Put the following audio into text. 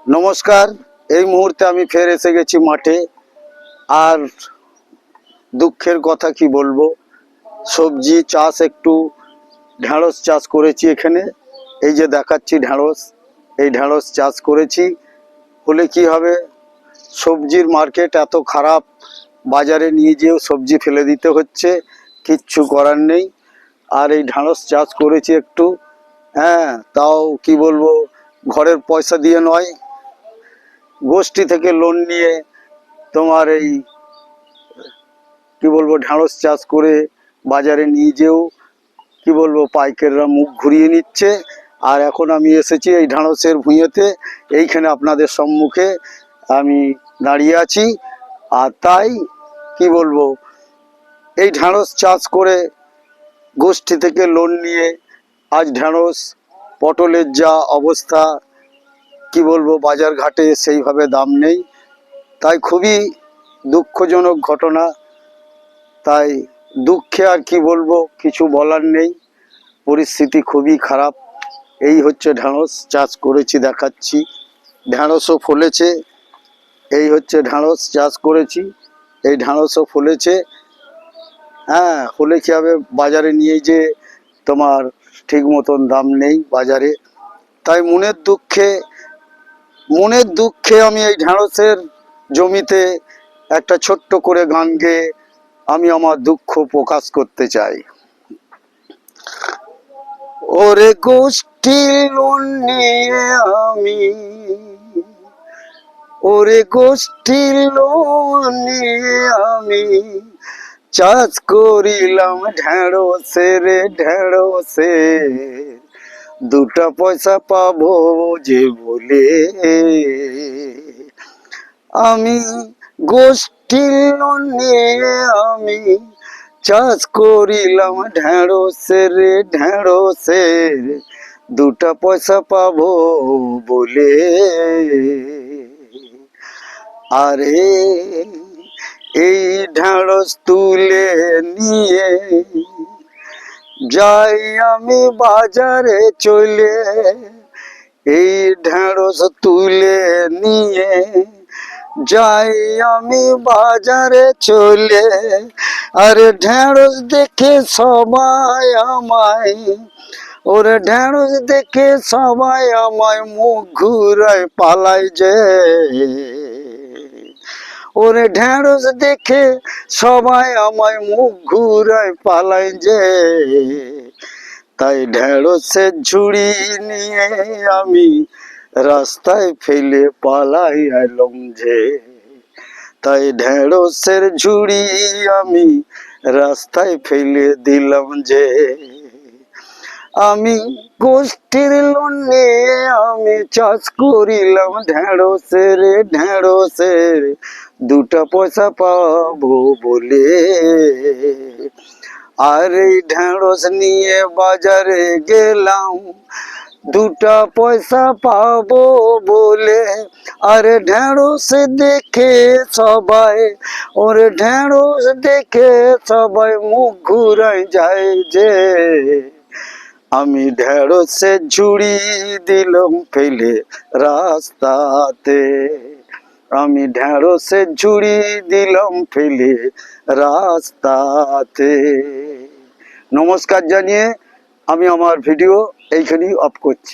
নমস্কার। এই মুহূর্তে আমি ফের এসে গেছি মাঠে। আর দুঃখের কথা কি বলবো, সবজি চাষ একটু ঢেঁড়স চাষ করেছি এখানে। এই যে দেখাচ্ছি ঢেঁড়স, এই ঢেঁড়স চাষ করেছি। হলে কি হবে, সবজির মার্কেট এত খারাপ, বাজারে নিয়ে যেও সবজি ফেলে দিতে হচ্ছে, কিচ্ছু করার নেই। আর এই ঢেঁড়স চাষ করেছি একটু, হ্যাঁ, তাও কি বলবো, ঘরের পয়সা দিয়ে নয়, গোষ্ঠী থেকে লোন নিয়ে তোমার এই কি বলবো ঢেঁড়স চাষ করে বাজারে নিয়ে যেও কি বলবো পাইকাররা মুখ ঘুরিয়ে নিচ্ছে। আর এখন আমি এসেছি এই ঢেঁড়সের ভুঁইয়েতে, এইখানে আপনাদের সম্মুখে আমি দাঁড়িয়ে আছি। আর তাই কি বলবো, এই ঢেঁড়স চাষ করে গোষ্ঠী থেকে লোন নিয়ে আজ ঢেঁড়স পটলের যা অবস্থা, কি বলবো বাজার ঘাটে সেইভাবে দাম নেই। তাই খুবই দুঃখজনক ঘটনা। তাই দুঃখে আর কি বলবো, কিছু বলার নেই, পরিস্থিতি খুবই খারাপ। এই হচ্ছে ঢেঁড়স চাষ করেছি, দেখাচ্ছি ঢেঁড়সও ফলেছে। এই হচ্ছে ঢেঁড়স চাষ করেছি, এই ঢেঁড়সও ফলেছে। হ্যাঁ, হলে কি হবে, বাজারে নিয়ে যে তোমার ঠিক মতন দাম নেই বাজারে। তাই মনের দুঃখে আমি এই ঢেঁড়সের জমিতে একটা ছোট্ট করে গান গেয়ে আমি আমার দুঃখ প্রকাশ করতে চাই। ওরে গোষ্ঠী লোন নিয়ে আমি, ওরে গোষ্ঠী লোন নিয়ে আমি চাষ করিলাম ঢেঁড়সের ঢেঁড়সে, দুটা পয়সা পাবো যে বলে আমি গোষ্ঠী লোন নিয়ে আমি চাষ করিলাম ঢেঁড়সের ঢেঁড়সের, দুটা পয়সা পাবো বলে। আরে এই ঢেঁড়স তুলে নিয়ে যাই আমি বাজারে চলে, এই ঢেঁড়স তুলে নিয়ে যাই আমি বাজারে চলে। আরে ঢেঁড়স দেখে সবাই আমায়, ওরে ঢেঁড়স দেখে সবাই আমায় মুখ ঘুরায় পালাই যে, ওরে ঢেঁড়স দেখে সবাই আমায় মুখ ঘুরায় পালাই যে। তাই ঢেঁড়সের ঝুড়ি নিয়ে আমি রাস্তায় ফেলে পালাই এলাম যে, তাই ঢেঁড়সের ঝুড়ি আমি রাস্তায় ফেলে দিলাম যে। আমি গোষ্ঠীর লোন নিয়ে আমি চাষ করিলাম ঢেঁড়সের ঢেঁড়সের, দুটা পয়সা পাবো বলে। আর এই ঢেঁড়স নিয়ে বাজারে গেলাম, দুটা পয়সা পাবো বলে। আরে ঢেঁড়স দেখে সবাই, ওরে ঢেঁড়স দেখে সবাই মুখ ঘুরাই যায় যে, আমি ঢেঁড়সের ঝুড়ি দিলাম ফেলে রাস্তাতে, আমি ঢেঁড়সের ঝুড়ি দিলাম ফেলে রাস্তাতে। নমস্কার জানিয়ে আমি আমার ভিডিও এইখানেই অফ করছি।